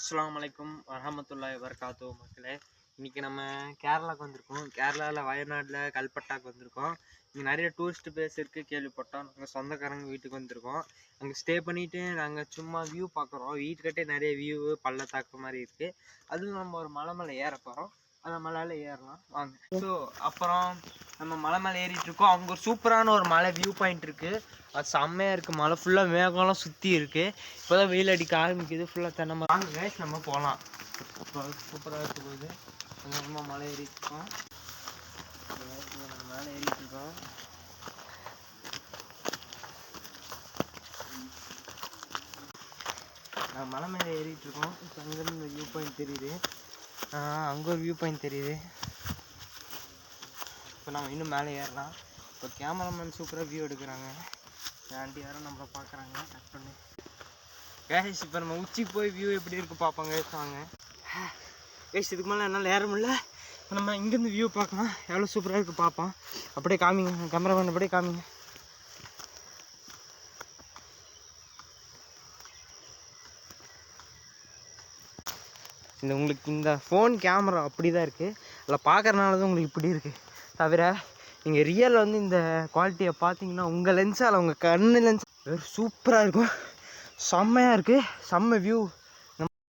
அஸ்ஸலாமு அலைக்கும் வரஹ்மத்துல்லாஹி வபரகாத்துஹு மக்களே. இன்றைக்கி நம்ம கேரளாவுக்கு வந்திருக்கோம். கேரளாவில் வயநாட்டில் கல்பட்டாக்கு வந்திருக்கோம். இங்கே நிறைய டூரிஸ்ட் பிளேஸ் இருக்குது கேள்விப்பட்டோம். நாங்கள் சொந்தக்காரங்க வீட்டுக்கு வந்திருக்கோம். அங்கே ஸ்டே பண்ணிவிட்டு நாங்கள் சும்மா வியூ பார்க்குறோம். வீட்டுக்கிட்டே நிறைய வியூ பள்ளத்தாக்கு மாதிரி இருக்குது. அதுவும் நம்ம ஒரு மலை மேலே ஏற போகிறோம். அந்த மலையில் ஏறலாம் வாங்க. ஸோ அப்புறம் நம்ம மலை மேலே ஏறிட்டு இருக்கோம். அங்கே ஒரு சூப்பரான ஒரு மலை வியூ பாயிண்ட் இருக்குது. அது செம்மையாக இருக்குது. மலை ஃபுல்லாக மேகம்லாம் சுற்றி இருக்குது. இப்போ தான் வெயில் அடிக்க ஆரம்பிக்குது. ஃபுல்லாக தென்னை வாங்க கைஸ் நம்ம போகலாம். இப்போ சூப்பராக இருக்கும் போது நம்ம மலை ஏறிட்டு இருக்கோம். நம்ம மேலே ஏறிட்டு இருக்கோம். நான் மலை மேலே ஏறிட்டு இருக்கோம். இப்போ அங்கேருந்து வியூ பாயிண்ட் தெரியுது. அங்கே ஒரு வியூ பாயிண்ட் தெரியுது. இப்போ நம்ம இன்னும் மேலே ஏறலாம். இப்போ கேமராமேன் சூப்பராக வியூ எடுக்கிறாங்க. ஆண்டி யாரும் நம்மளை பார்க்குறாங்க. கட் பண்ணி கேஷ் இப்போ நம்ம உச்சிக்கு போய் வியூ எப்படி இருக்குது பார்ப்போம் கேஷ். வாங்க கேஷ். இதுக்கு மேலே என்னால் ஏற முடியல. இப்போ நம்ம இங்கேருந்து வியூ பார்க்கலாம். எவ்வளோ சூப்பராக இருக்குது பார்ப்போம். அப்படியே காமிங்க கேமராமேன், அப்படியே காமிங்க. உங்களுக்கு இந்த ஃபோன் கேமரா அப்படி தான் இருக்குது. அதில் பார்க்குறனால தான் உங்களுக்கு இப்படி இருக்குது. தவிர நீங்கள் ரியல் வந்து இந்த குவாலிட்டியை பார்த்தீங்கன்னா உங்கள் லென்ஸால் உங்கள் கண்ணு லென்ஸ் சூப்பராக இருக்கும். செம்மையாக இருக்குது. செம்ம வியூ.